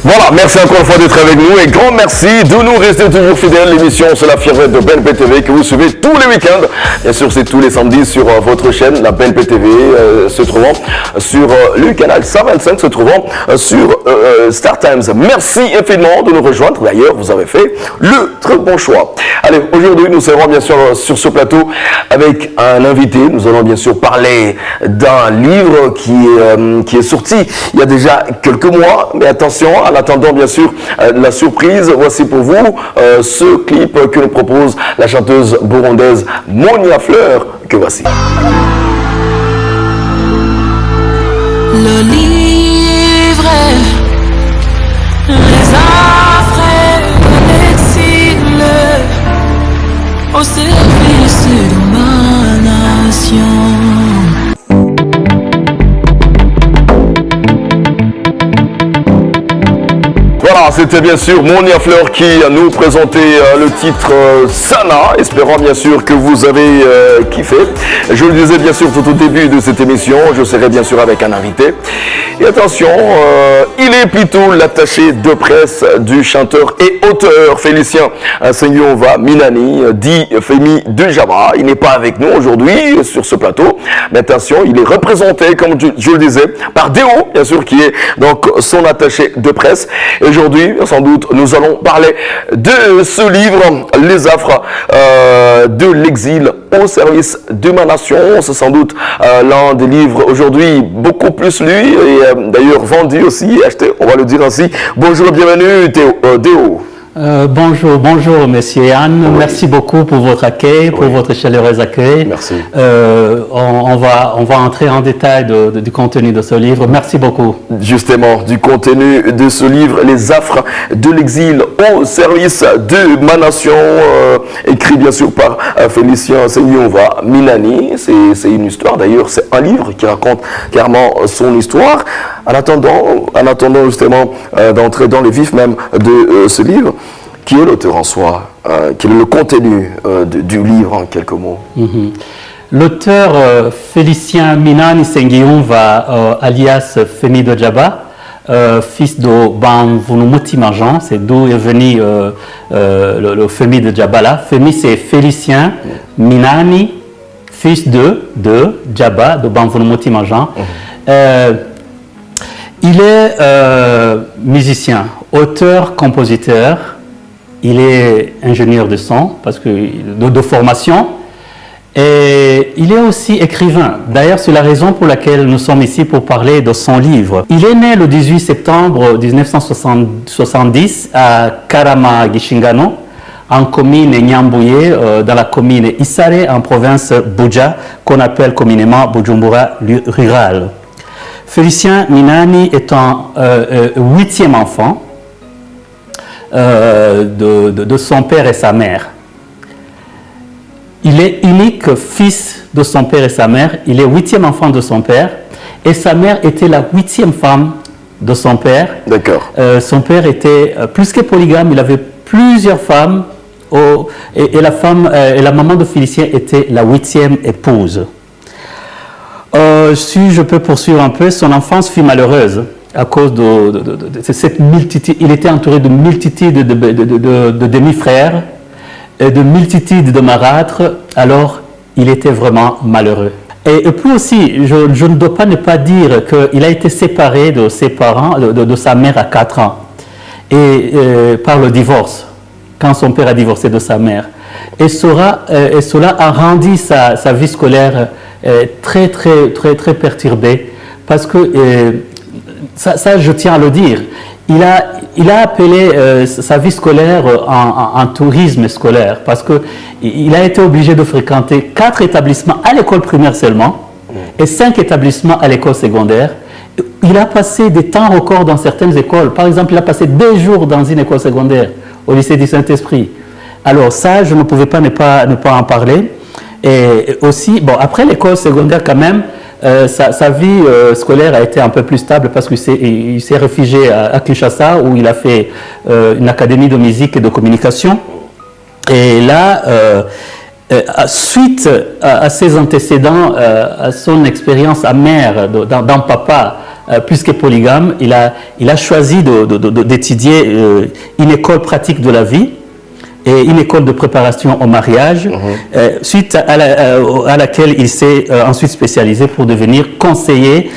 Voilà, merci encore une fois d'être avec nous et grand merci de nous rester toujours fidèles. L'émission c'est la Fierté de BNP TV que vous suivez tous les week-ends. Bien sûr, c'est tous les samedis sur votre chaîne, la BNP TV, se trouvant sur le canal 125, se trouvant sur Star Times. Merci infiniment de nous rejoindre. D'ailleurs, vous avez fait le très bon choix. Allez, aujourd'hui, nous serons bien sûr sur ce plateau avec un invité. Nous allons bien sûr parler d'un livre qui est sorti il y a déjà quelques mois. Mais attention, en attendant bien sûr la surprise, voici pour vous ce clip que nous propose la chanteuse burundaise Monia Fleur, que voici. Le livre, les affres de l'exil au service de ma nation. Voilà, c'était bien sûr Monia Fleur qui nous présentait le titre Sana. Espérons bien sûr que vous avez kiffé. Je le disais bien sûr tout au début de cette émission, je serai bien sûr avec un invité. Et attention, il est plutôt l'attaché de presse du chanteur et auteur Félicien Nsengiyumva Minani, dit Femi de Jaba. Il n'est pas avec nous aujourd'hui sur ce plateau, mais attention, il est représenté, comme je le disais, par Déo, bien sûr, qui est donc son attaché de presse. Et aujourd'hui, sans doute, nous allons parler de ce livre, Les affres de l'exil au service de ma nation. C'est sans doute l'un des livres aujourd'hui beaucoup plus lu et d'ailleurs vendu aussi, acheté, on va le dire ainsi. Bonjour et bienvenue, Déo. Bonjour, monsieur Yann. Oui. Merci beaucoup pour votre accueil, pour votre chaleureux accueil. Merci. On va entrer en détail du contenu de ce livre. Merci beaucoup. Justement, du contenu de ce livre, Les affres de l'exil au service de ma nation, écrit bien sûr par Félicien Nsengiyumva Minani. C'est une histoire, d'ailleurs, c'est un livre qui raconte clairement son histoire. En attendant justement d'entrer dans le vif même de ce livre, qui est l'auteur en soi, quel est le contenu du livre en quelques mots? L'auteur Félicien Minani Nsengiyumva, alias Femi de Jaba, fils de Bamvunumuti Manjan, c'est d'où est venu le Femi de Jaba là. Femi c'est Félicien Minani, fils de Jaba, de Bamvunumuti Manjan. Il est musicien, auteur, compositeur. Il est ingénieur de son, parce que de formation. Et il est aussi écrivain. D'ailleurs, c'est la raison pour laquelle nous sommes ici pour parler de son livre. Il est né le 18 septembre 1970 à Karama-Gishingano, en commune Nyambouye, dans la commune Isare, en province Buja, qu'on appelle communément Bujumbura rural. Félicien Minani est un 8e enfant de son père et sa mère. Il est unique fils de son père et sa mère. Il est 8e enfant de son père. Et sa mère était la 8e femme de son père. D'accord. Son père était plus que polygame. Il avait plusieurs femmes. Et la maman de Félicien était la 8e épouse. Si je peux poursuivre un peu, son enfance fut malheureuse à cause de cette multitude. Il était entouré de multitudes de demi-frères et de multitudes de marâtres, alors il était vraiment malheureux. Et puis aussi, je ne dois pas ne pas dire qu'il a été séparé de ses parents, de sa mère à 4 ans, et par le divorce, quand son père a divorcé de sa mère. Et cela a rendu sa vie scolaire très perturbée, parce que, ça je tiens à le dire, il a appelé sa vie scolaire en tourisme scolaire, parce qu'il a été obligé de fréquenter 4 établissements à l'école primaire seulement, et 5 établissements à l'école secondaire. Il a passé des temps records dans certaines écoles. Par exemple, il a passé 2 jours dans une école secondaire, au lycée du Saint-Esprit. Alors ça, je ne pouvais pas ne pas en parler. Et aussi, bon, après l'école secondaire quand même, sa vie scolaire a été un peu plus stable parce qu'il s'est réfugié à Kinshasa, où il a fait une académie de musique et de communication. Et là, suite à ses antécédents, à son expérience amère d'un papa plus que polygame, il a choisi d'étudier une école pratique de la vie et une école de préparation au mariage, suite à laquelle il s'est ensuite spécialisé pour devenir conseiller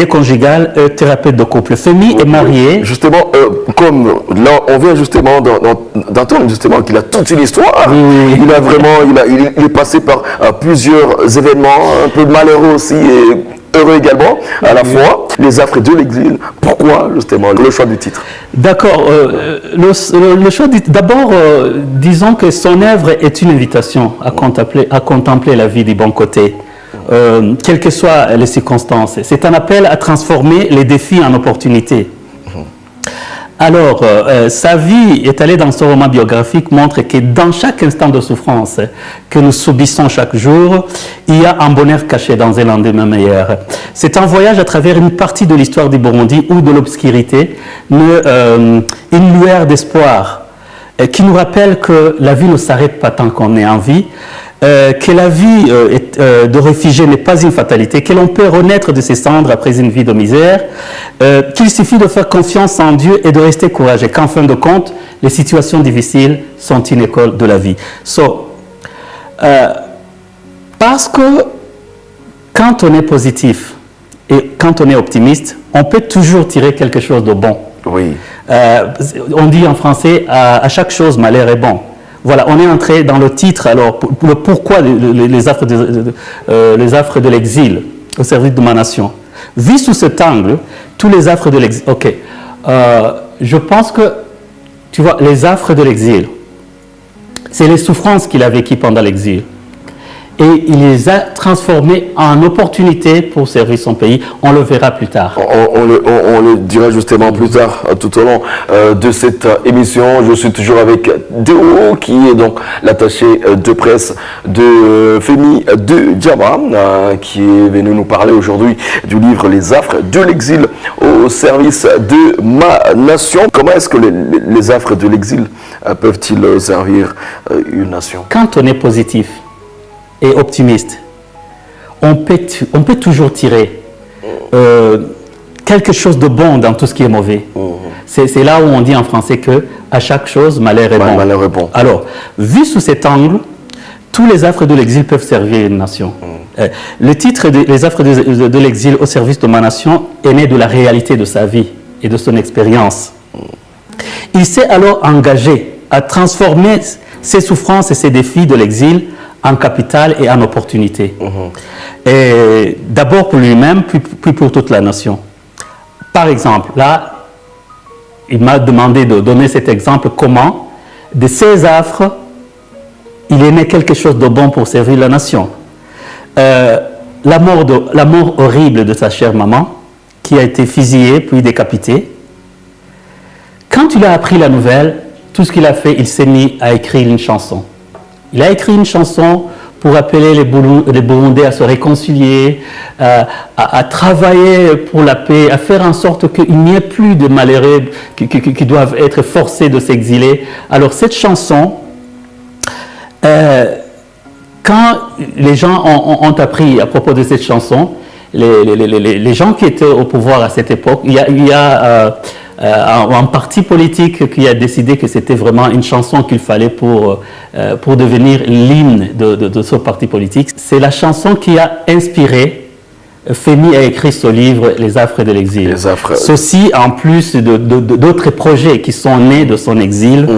conjugal, thérapeute de couple. Femi est marié. Justement, comme là, on vient justement d'entendre justement qu'il a toute une histoire. Il a vraiment, il est passé par plusieurs événements, un peu malheureux aussi et heureux également, à la fois, les affres de l'exil. Pourquoi justement le choix du titre? D'accord. Le choix du titre, d'abord, disons que son œuvre est une invitation à contempler la vie du bon côté, quelles que soient les circonstances. C'est un appel à transformer les défis en opportunités. Alors, sa vie étalée dans son roman biographique montre que dans chaque instant de souffrance que nous subissons chaque jour, il y a un bonheur caché dans un lendemain meilleur. C'est un voyage à travers une partie de l'histoire du Burundi ou de l'obscurité, une lueur d'espoir qui nous rappelle que la vie ne s'arrête pas tant qu'on est en vie, que la vie de réfugié n'est pas une fatalité, que l'on peut renaître de ses cendres après une vie de misère, qu'il suffit de faire confiance en Dieu et de rester courageux, qu'en fin de compte, les situations difficiles sont une école de la vie. Parce que quand on est positif et quand on est optimiste, on peut toujours tirer quelque chose de bon. Oui. On dit en français, à chaque chose, malheur est bon. Voilà, on est entré dans le titre, alors, le pourquoi les affres de l'exil au service de ma nation. Vu sous cet angle, tous les affres de l'exil. Ok. Je pense que, tu vois, les affres de l'exil, c'est les souffrances qu'il a vécues pendant l'exil. Et il les a transformées en opportunités pour servir son pays. On le verra plus tard. On le dira justement plus tard, tout au long de cette émission. Je suis toujours avec Deo, qui est donc l'attaché de presse de Femi de Djaba, qui est venu nous parler aujourd'hui du livre Les affres de l'exil au service de ma nation. Comment est-ce que les affres de l'exil peuvent-ils servir une nation? Quand on est positif et optimiste, on peut toujours tirer quelque chose de bon dans tout ce qui est mauvais. C'est là où on dit en français que à chaque chose, malheur est bon. Malheur est bon. Alors, vu sous cet angle, tous les affres de l'exil peuvent servir une nation. Le titre Les affres de l'exil au service de ma nation est né de la réalité de sa vie et de son expérience. Il s'est alors engagé à transformer ses souffrances et ses défis de l'exil en capital et en opportunité. Et d'abord pour lui-même, puis pour toute la nation. Par exemple, là, il m'a demandé de donner cet exemple, comment, de ces affres, il est né quelque chose de bon pour servir la nation. La mort horrible de sa chère maman, qui a été fusillée puis décapitée. Quand il a appris la nouvelle, tout ce qu'il a fait, il s'est mis à écrire une chanson. Il a écrit une chanson pour appeler les Burundais à se réconcilier, à travailler pour la paix, à faire en sorte qu'il n'y ait plus de malheureux qui doivent être forcés de s'exiler. Alors cette chanson, quand les gens ont appris à propos de cette chanson, les gens qui étaient au pouvoir à cette époque, il y a un parti politique qui a décidé que c'était vraiment une chanson qu'il fallait pour devenir l'hymne de ce parti politique. C'est la chanson qui a inspiré Femi à écrire ce livre, Les affres de l'exil. Ceci, en plus d'autres projets qui sont nés de son exil,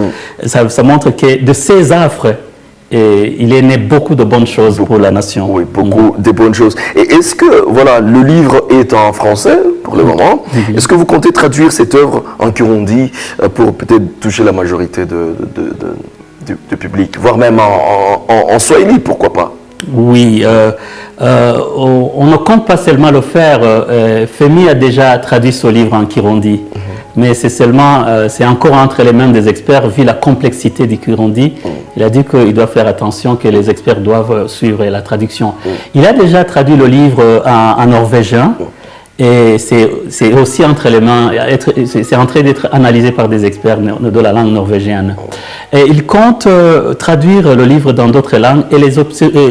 ça montre que de ces affres, il est né beaucoup de bonnes choses pour la nation. Oui, beaucoup de bonnes choses. Et est-ce que, voilà, le livre est en français pour le moment. Est-ce que vous comptez traduire cette œuvre en Kirundi pour peut-être toucher la majorité du public, voire même en Swahili, pourquoi pas? Oui, on ne compte pas seulement le faire. Femi a déjà traduit ce livre en Kirundi. Mais c'est encore entre les mains des experts, vu la complexité du Kirundi. Il a dit qu'il doit faire attention, que les experts doivent suivre la traduction. Il a déjà traduit le livre en norvégien Et c'est aussi entre les mains, c'est en train d'être analysé par des experts de la langue norvégienne. Et il compte traduire le livre dans d'autres langues et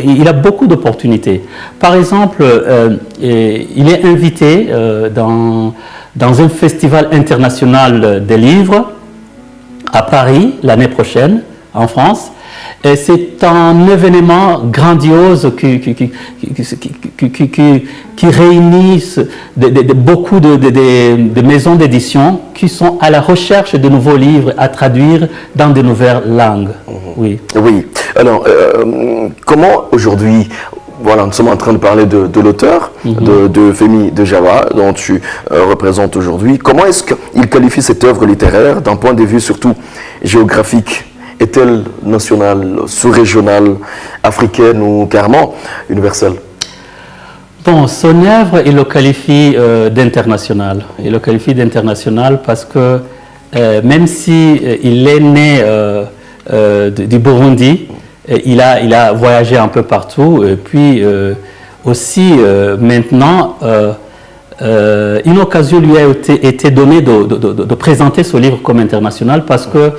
il a beaucoup d'opportunités. Par exemple, il est invité dans un festival international des livres à Paris l'année prochaine, en France. Et c'est un événement grandiose qui réunit beaucoup de maisons d'édition qui sont à la recherche de nouveaux livres à traduire dans de nouvelles langues. Oui. Oui. Alors, comment aujourd'hui, voilà, nous sommes en train de parler de l'auteur, de Femi de Java, dont tu représentes aujourd'hui. Comment est-ce qu'il qualifie cette œuvre littéraire d'un point de vue surtout géographique? Est-elle nationale, sous-régionale, africaine ou carrément universelle? Bon, son œuvre, il le qualifie d'international. Il le qualifie d'international parce que même si il est né du Burundi, il a voyagé un peu partout. Et puis aussi maintenant, une occasion lui a été donnée de présenter ce livre comme international parce que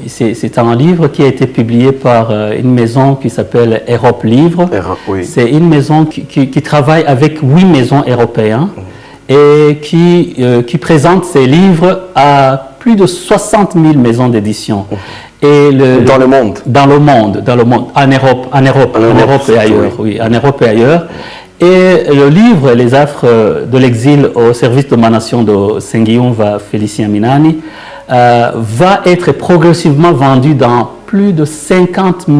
c'est un livre qui a été publié par une maison qui s'appelle Europe Livre. Oui. C'est une maison qui travaille avec 8 maisons européennes et qui présente ses livres à plus de 60 000 maisons d'édition. Et dans le monde? Dans le monde, en Europe et ailleurs. Oui, en Europe et ailleurs. Et le livre Les affres de l'exil au service de ma nation de Nsengiyumva Félicien Minani va être progressivement vendu dans plus de 50 000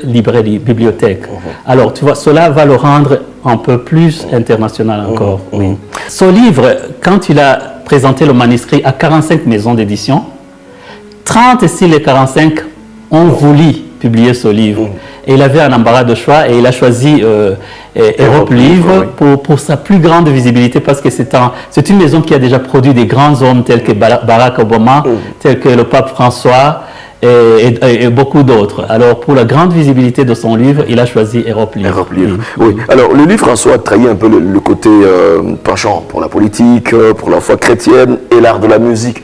librairies, bibliothèques. Alors, tu vois, cela va le rendre un peu plus international encore. Oui. Ce livre, quand il a présenté le manuscrit à 45 maisons d'édition, 30 ici les 45 ont voulu publier ce livre. Et il avait un embarras de choix et il a choisi Europe Livre pour sa plus grande visibilité parce que c'est une maison qui a déjà produit des grands hommes tels que Barack Obama, tels que le pape François et beaucoup d'autres. Alors pour la grande visibilité de son livre, il a choisi Europe Livre. Europe Livre, oui. Alors le livre en soi a trahi un peu le côté penchant pour la politique, pour la foi chrétienne et l'art de la musique.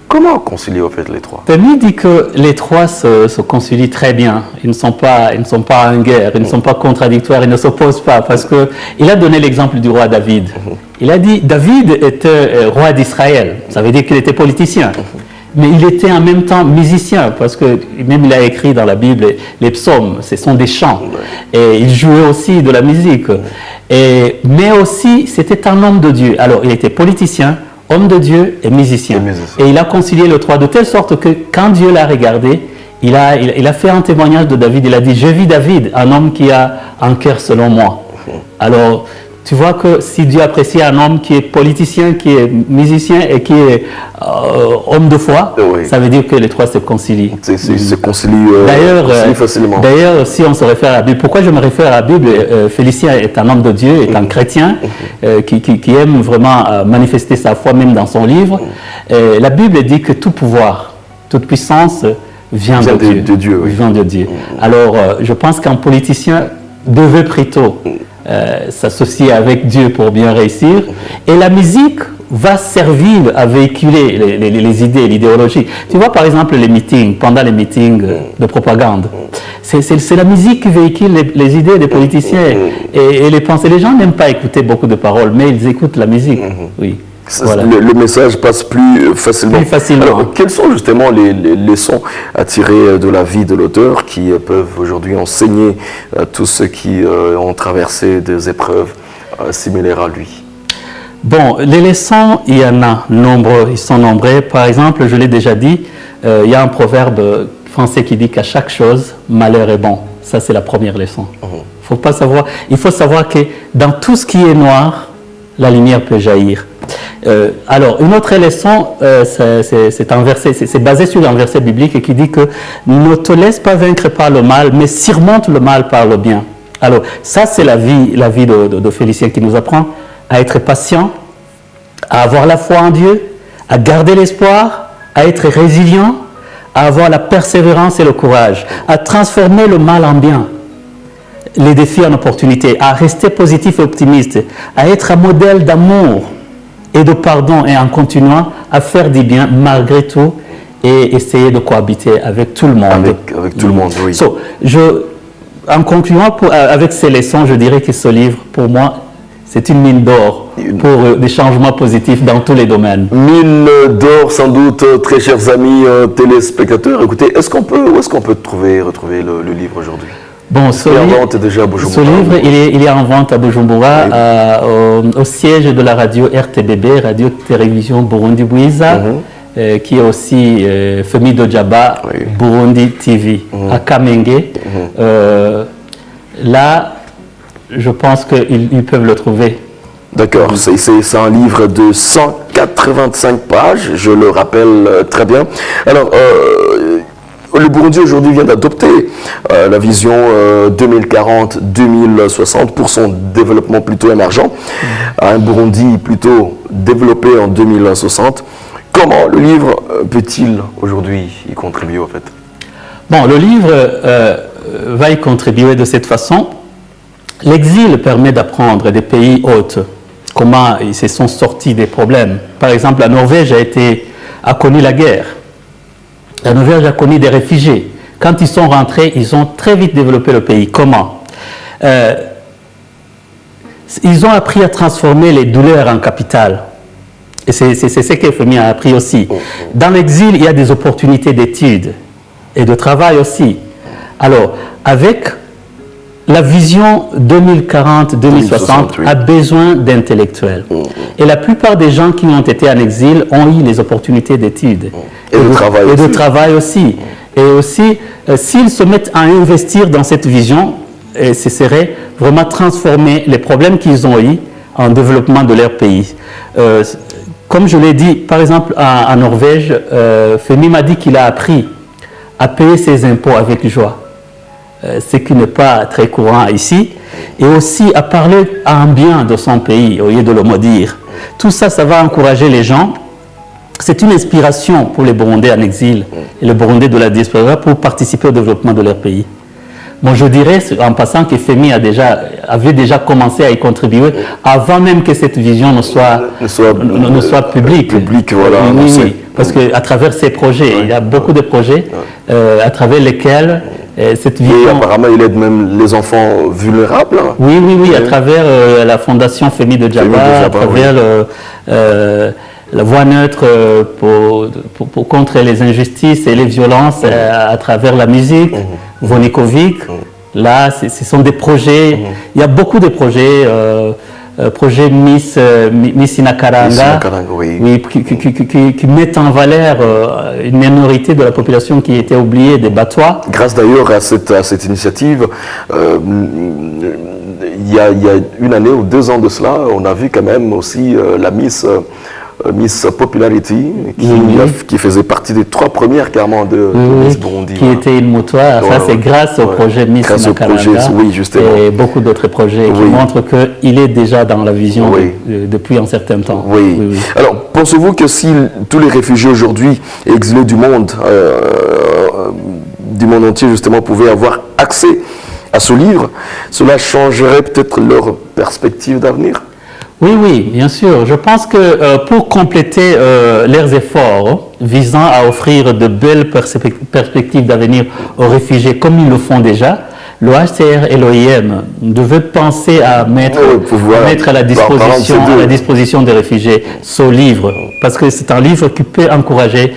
Comment concilier au fait les trois? Femi dit que les trois se concilient très bien. Ils ne sont pas en guerre, ils ne sont pas contradictoires, ils ne s'opposent pas. Parce qu'il a donné l'exemple du roi David. Il a dit David était roi d'Israël. Ça veut dire qu'il était politicien. Mais il était en même temps musicien, parce que même il a écrit dans la Bible les psaumes, ce sont des chants. Et il jouait aussi de la musique. Mais aussi, c'était un homme de Dieu. Alors, il était politicien, homme de Dieu et musicien. Et il a concilié le trois de telle sorte que quand Dieu l'a regardé, il a fait un témoignage de David. Il a dit, je vis David, un homme qui a un cœur selon moi. Alors, tu vois que si Dieu apprécie un homme qui est politicien, qui est musicien et qui est homme de foi, ça veut dire que les trois se concilient. Se concilient facilement. D'ailleurs, si on se réfère à la Bible, pourquoi je me réfère à la Bible? Félicien est un homme de Dieu, est un chrétien qui aime vraiment manifester sa foi même dans son livre. La Bible dit que tout pouvoir, toute puissance vient de Dieu. Vient de Dieu. Alors, je pense qu'un politicien devait plutôt s'associer avec Dieu pour bien réussir. Et la musique va servir à véhiculer les idées, l'idéologie. Tu vois par exemple les meetings, pendant les meetings de propagande, c'est la musique qui véhicule les idées des politiciens et les pensées. Les gens n'aiment pas écouter beaucoup de paroles, mais ils écoutent la musique. Oui. Voilà. Le message passe plus facilement. Alors, quelles sont justement les leçons à tirer de la vie de l'auteur qui peuvent aujourd'hui enseigner à tous ceux qui ont traversé des épreuves similaires à lui? Bon, les leçons, il y en a nombreux, ils sont nombreux. Par exemple, je l'ai déjà dit, il y a un proverbe français qui dit qu'à chaque chose, malheur est bon. Ça, c'est la première leçon. Il faut savoir que dans tout ce qui est noir, la lumière peut jaillir. Alors, une autre leçon, c'est basé sur un verset biblique qui dit que ne te laisse pas vaincre par le mal, mais surmonte le mal par le bien. Alors, ça, c'est la vie de Félicien qui nous apprend à être patient, à avoir la foi en Dieu, à garder l'espoir, à être résilient, à avoir la persévérance et le courage, à transformer le mal en bien. les défis en opportunité, à rester positif et optimiste, à être un modèle d'amour et de pardon et en continuant à faire du bien malgré tout et essayer de cohabiter avec tout le monde. Avec tout le monde, oui. En concluant avec ces leçons, je dirais que ce livre, pour moi, c'est une mine d'or pour des changements positifs dans tous les domaines. Mine d'or, sans doute, très chers amis téléspectateurs. Écoutez, où est-ce qu'on peut retrouver le livre aujourd'hui? Bon, ce livre, il est en vente à Bujumbura, oui. Au siège de la radio RTBB, Radio Télévision Burundi Bwiza, qui est aussi Femi Dojaba, oui. Burundi TV, à Kamenge. Là, je pense qu'ils peuvent le trouver. D'accord, c'est un livre de 185 pages, je le rappelle très bien. Alors, le Burundi aujourd'hui vient d'adopter la vision 2040-2060 pour son développement plutôt émergent. Un Burundi plutôt développé en 2060. Comment le livre peut-il aujourd'hui y contribuer, en fait? Bon, le livre va y contribuer de cette façon. L'exil permet d'apprendre des pays hôtes comment ils se sont sortis des problèmes. Par exemple, la Norvège a connu la guerre. La Norvège a connu des réfugiés. Quand ils sont rentrés, ils ont très vite développé le pays. Comment? Ils ont appris à transformer les douleurs en capital. Et c'est ce que FMI a appris aussi. Dans l'exil, il y a des opportunités d'études et de travail aussi. Alors, avec la vision 2040-2060 oui. a besoin d'intellectuels. Et la plupart des gens qui ont été en exil ont eu les opportunités d'études. Et de travail aussi. Et aussi, s'ils se mettent à investir dans cette vision, ce serait vraiment transformer les problèmes qu'ils ont eus en développement de leur pays. Comme je l'ai dit, par exemple, en Norvège, Femi m'a dit qu'il a appris à payer ses impôts avec joie. Ce qui n'est pas très courant ici, et aussi à parler en bien de son pays au lieu de le maudire. Tout ça, ça va encourager les gens. C'est une inspiration pour les Burundais en exil et les Burundais de la diaspora pour participer au développement de leur pays. Bon, je dirais en passant que FMI avait déjà commencé à y contribuer avant même que cette vision ne soit publique. Voilà, oui, parce qu'à travers ces projets, il y a beaucoup de projets à travers lesquels cette vision... Et apparemment, il aide même les enfants vulnérables. Oui, à travers la fondation Femi Dojaba, à travers la voix neutre contre les injustices et les violences à travers la musique, Vonikovic. Là, ce sont des projets, il y a beaucoup de projets, projet Miss Inakaranga, oui, qui mettent en valeur une minorité de la population qui était oubliée, des Batwa. Grâce d'ailleurs à cette initiative, il y a une année ou 2 ans de cela, on a vu quand même aussi la Miss Popularity, qui faisait partie des 3 premières carrément de Miss Burundi. Qui était une moutoir. Ça, c'est grâce au projet Miss Inakaranga et beaucoup d'autres projets qui montrent qu'il est déjà dans la vision depuis un certain temps. Alors, pensez-vous que si tous les réfugiés aujourd'hui exilés du monde entier, justement, pouvaient avoir accès à ce livre, cela changerait peut-être leur perspective d'avenir? Oui, bien sûr. Je pense que pour compléter leurs efforts visant à offrir de belles perspectives d'avenir aux réfugiés, comme ils le font déjà, le HCR et l'OIM devaient penser à mettre à la disposition des réfugiés ce livre, parce que c'est un livre qui peut encourager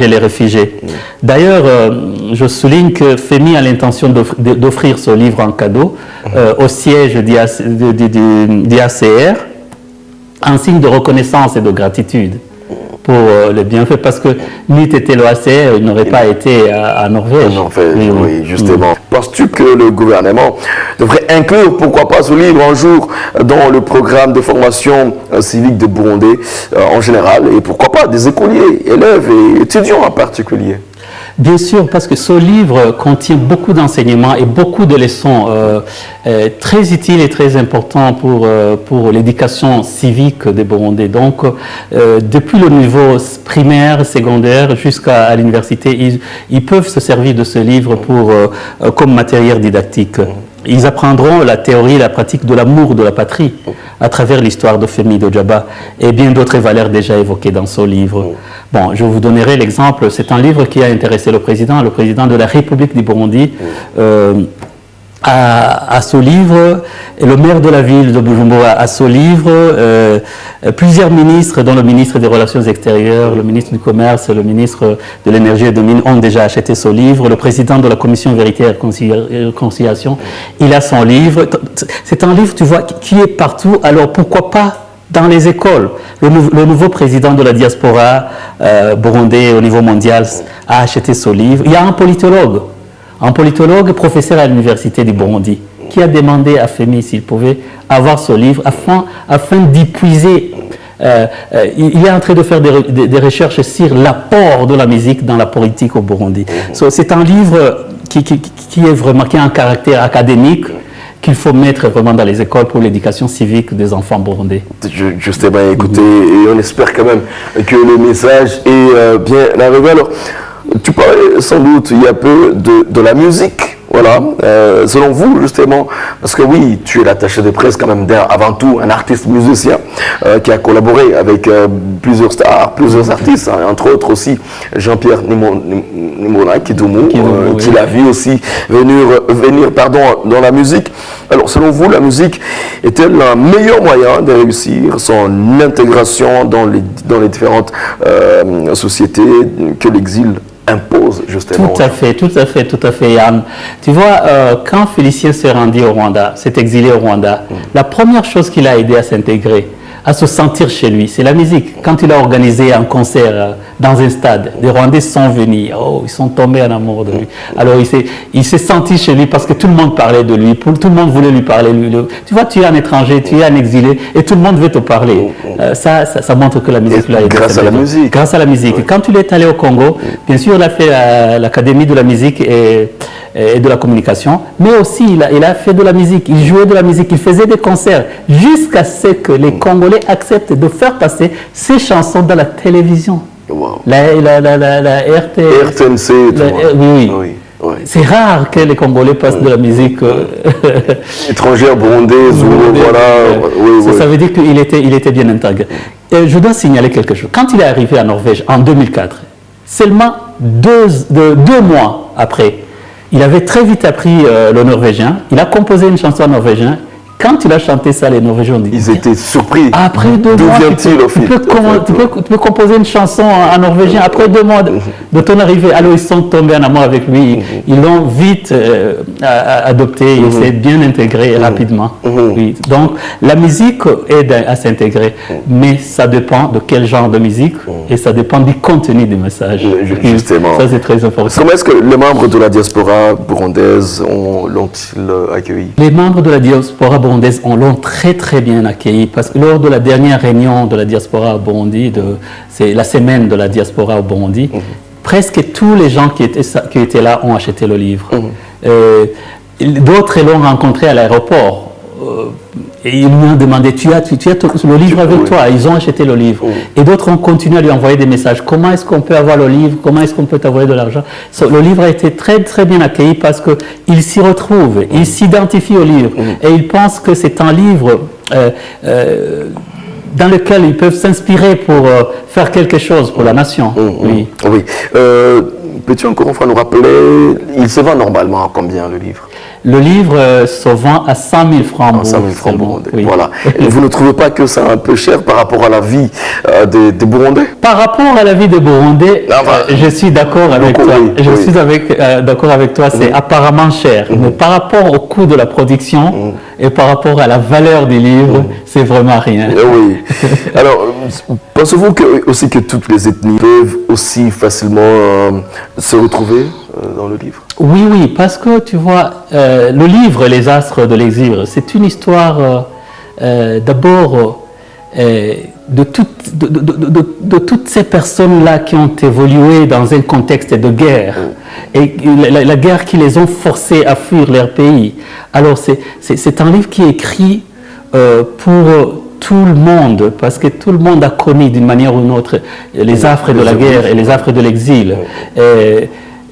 les réfugiés. D'ailleurs, je souligne que FEMI a l'intention d'offrir ce livre en cadeau au siège d'IACR en signe de reconnaissance et de gratitude pour le bienfait, parce que n'eût été l'OACR, il n'aurait pas été à Norvège. Oui, justement. Penses-tu que le gouvernement devrait inclure, pourquoi pas, ce livre un jour dans le programme de formation civique de Burundi en général, et pourquoi pas des écoliers, élèves et étudiants en particulier? Bien sûr, parce que ce livre contient beaucoup d'enseignements et beaucoup de leçons très utiles et très importants pour l'éducation civique des Burundais. Donc, depuis le niveau primaire, secondaire, jusqu'à l'université, ils peuvent se servir de ce livre comme matériel didactique. ils apprendront la théorie et la pratique de l'amour de la patrie à travers l'histoire de Femi Dojaba et bien d'autres valeurs déjà évoquées dans ce livre. Bon, je vous donnerai l'exemple, c'est un livre qui a intéressé le président de la République du Burundi. À ce livre, et le maire de la ville de Bujumbura à ce livre, plusieurs ministres, dont le ministre des Relations extérieures, le ministre du Commerce, le ministre de l'Énergie et des Mines ont déjà acheté ce livre. Le président de la Commission Vérité et Conciliation, il a son livre. C'est un livre, tu vois, qui est partout. Alors pourquoi pas dans les écoles? Le nouveau président de la diaspora burundais au niveau mondial a acheté ce livre. Il y a un politologue, professeur à l'université du Burundi, qui a demandé à Femi s'il pouvait avoir ce livre afin d'y puiser. Il est en train de faire des recherches sur l'apport de la musique dans la politique au Burundi. C'est un livre qui a un caractère académique, qu'il faut mettre vraiment dans les écoles pour l'éducation civique des enfants burundais. Justement, écoutez, et on espère quand même que le message est bien arrivé. Alors, tu parlais sans doute il y a peu de la musique, voilà, selon vous justement, parce que oui, tu es l'attaché de presse quand même, avant tout un artiste musicien qui a collaboré avec plusieurs stars, plusieurs artistes, hein, entre autres aussi Jean-Pierre Nimona Kidumu, qui l'a vu aussi venir dans la musique. Alors selon vous, la musique est-elle un meilleur moyen de réussir son intégration dans les différentes sociétés que l'exil impose justement? Tout à fait, Yann. Tu vois, quand Félicien s'est rendu au Rwanda, s'est exilé au Rwanda, la première chose qui l'a aidé à s'intégrer, à se sentir chez lui, c'est la musique. Quand il a organisé un concert dans un stade, les Rwandais sont venus, ils sont tombés en amour de lui. Alors il s'est senti chez lui parce que tout le monde parlait de lui, tout le monde voulait lui parler. Tu vois, tu es un étranger, tu es un exilé et tout le monde veut te parler. Ça montre que la musique l'a aidé. Grâce à la musique. Grâce à la musique. Oui. Quand il est allé au Congo, bien sûr, il a fait l'Académie de la musique et de la communication, mais aussi il a fait de la musique, il jouait de la musique, il faisait des concerts, jusqu'à ce que les Congolais acceptent de faire passer ses chansons dans la télévision. Wow. La RTNC, oui. C'est rare que les Congolais passent de la musique étrangère, burundaise, voilà. Ça veut dire qu'il était bien intégré. Je dois signaler quelque chose. Quand il est arrivé en Norvège en 2004, seulement deux mois après, il avait très vite appris le norvégien. Il a composé une chanson en norvégien. Quand il a chanté ça, les Norvégiens ont dit... Ils étaient surpris. Après 2 mois, tu peux composer une chanson en norvégien. Après 2 mois de ton arrivée, alors ils sont tombés en amour avec lui. Ils l'ont vite adopté. Il s'est bien intégré rapidement. Oui. Donc, la musique aide à s'intégrer. Mais ça dépend de quel genre de musique et ça dépend du contenu du message. Justement. Ça, c'est très important. Comment est-ce que les membres de la diaspora burundaise l'ont-ils accueilli? Les membres de la diaspora burundaise l'ont très très bien accueilli parce que lors de la dernière réunion de la diaspora au Burundi, c'est la semaine de la diaspora au Burundi, presque tous les gens qui étaient là ont acheté le livre. D'autres l'ont rencontré à l'aéroport. Et ils lui ont demandé, tu as le livre avec toi? Ils ont acheté le livre. Et d'autres ont continué à lui envoyer des messages. Comment est-ce qu'on peut avoir le livre? Comment est-ce qu'on peut t'envoyer de l'argent? Le livre a été très très bien accueilli parce qu'il s'y retrouve, il s'identifie au livre. Et il pense que c'est un livre dans lequel ils peuvent s'inspirer pour faire quelque chose pour la nation. Oui. Peux-tu encore une fois nous rappeler, il se vend normalement à combien le livre? Le livre se vend à 100 000 francs. 100 000 francs burundais. Oui. Voilà. Et vous ne trouvez pas que c'est un peu cher par rapport à la vie des Burundais? Par rapport à la vie des Burundais, je suis d'accord avec toi. Je suis d'accord avec toi, c'est apparemment cher. Mais par rapport au coût de la production et par rapport à la valeur du livre, c'est vraiment rien. Oui. Alors, pensez-vous aussi que toutes les ethnies peuvent aussi facilement se retrouver dans le livre? Oui, parce que tu vois, le livre Les Astres de l'exil, c'est une histoire d'abord de toutes ces personnes-là qui ont évolué dans un contexte de guerre et la guerre qui les ont forcés à fuir leur pays. Alors c'est un livre qui est écrit pour tout le monde, parce que tout le monde a connu d'une manière ou d'une autre les affres de la guerre et les affres de l'exil.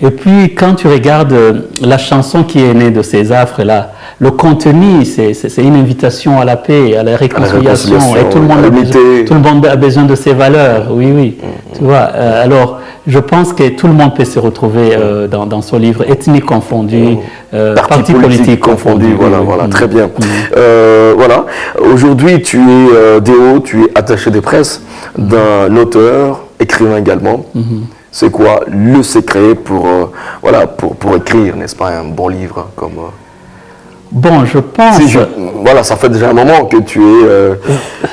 Et puis, quand tu regardes la chanson qui est née de ces affres-là, le contenu, c'est une invitation à la paix, à la réconciliation. Et tout le monde a besoin de ces valeurs. Oui, oui. Tu vois, alors, je pense que tout le monde peut se retrouver dans ce livre, ethnie confondue, partis politiques confondus. Voilà, voilà, très bien. Voilà. Aujourd'hui, tu es Déo, tu es attaché de presse d'un auteur, écrivain également. C'est quoi le secret pour, voilà, pour écrire, n'est-ce pas, un bon livre comme... Bon, je pense... voilà, ça fait déjà un moment que tu es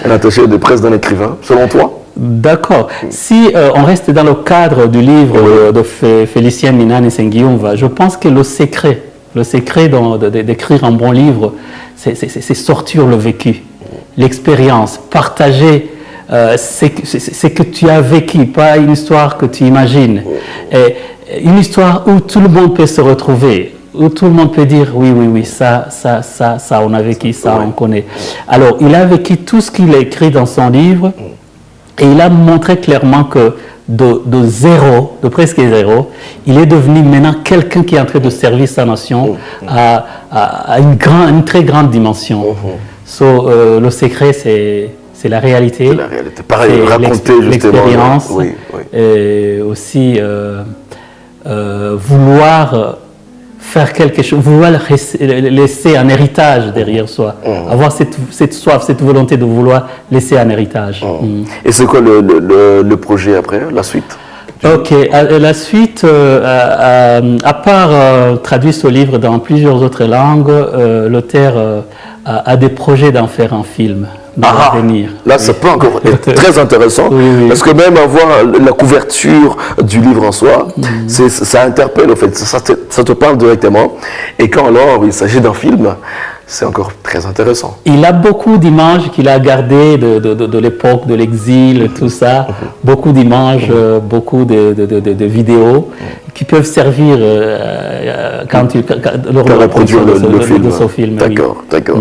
un attaché de presse d'un écrivain, selon toi? D'accord. Si on reste dans le cadre du livre de Félicien Minani Sengiumva, je pense que le secret d'écrire un bon livre, c'est sortir le vécu, l'expérience, partager ce que tu as vécu, pas une histoire que tu imagines. Et une histoire où tout le monde peut se retrouver, où tout le monde peut dire oui, ça, on a vécu, ça, on connaît. Alors, il a vécu tout ce qu'il a écrit dans son livre et il a montré clairement que de zéro, de presque zéro, il est devenu maintenant quelqu'un qui est en train de servir sa nation à une très grande dimension. Le secret, c'est la réalité. C'est la réalité. Pareil, raconter justement. L'expérience. Et aussi vouloir faire quelque chose, vouloir laisser un héritage derrière soi. Avoir cette soif, cette volonté de vouloir laisser un héritage. Et c'est quoi le projet après, la suite? Ok, la suite, à part traduire ce livre dans plusieurs autres langues, l'auteur a des projets d'en faire un film. Là, ça peut encore être très intéressant, parce que même avoir la couverture du livre en soi, ça interpelle, en fait, ça te parle directement. Et quand alors il s'agit d'un film, c'est encore très intéressant. Il a beaucoup d'images qu'il a gardées de l'époque, de l'exil, tout ça. Beaucoup d'images, beaucoup de vidéos qui peuvent servir quand reproduire le film. D'accord, d'accord.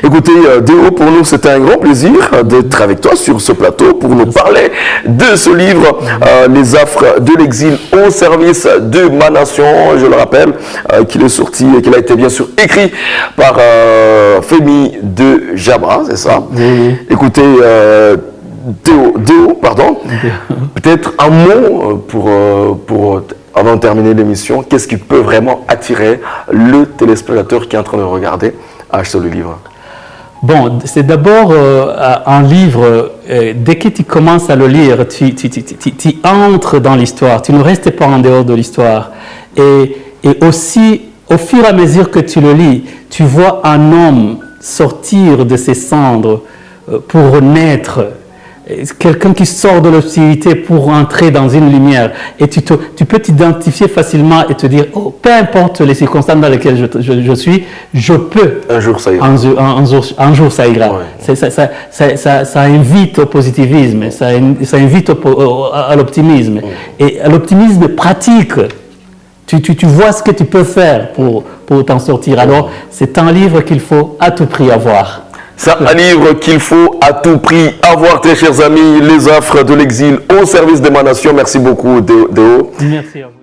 Écoutez, Déo, pour nous, c'était un grand plaisir d'être avec toi sur ce plateau pour nous parler de ce livre, Les affres de l'exil au service de ma nation. Je le rappelle, qu'il est sorti et qu'il a été bien sûr écrit par Femi de Jabra, c'est ça? Écoutez, Déo, pardon, peut-être un mot pour avant de terminer l'émission, qu'est-ce qui peut vraiment attirer le téléspectateur qui est en train de regarder à acheter le livre? Bon, c'est d'abord un livre, dès que tu commences à le lire, tu entres dans l'histoire, tu ne restes pas en dehors de l'histoire. Et aussi, au fur et à mesure que tu le lis, tu vois un homme sortir de ses cendres pour naître, quelqu'un qui sort de l'obscurité pour entrer dans une lumière. Et tu peux t'identifier facilement et te dire, oh, peu importe les circonstances dans lesquelles je suis, je peux. Un jour ça ira. Un jour ça ira. Ça invite au positivisme, ça invite à l'optimisme. Et à l'optimisme pratique. Tu vois ce que tu peux faire pour t'en sortir. Alors, c'est un livre qu'il faut à tout prix avoir. C'est un livre qu'il faut à tout prix avoir, très chers amis, Les affres de l'exil au service de ma nation. Merci beaucoup, Déo. Merci à vous.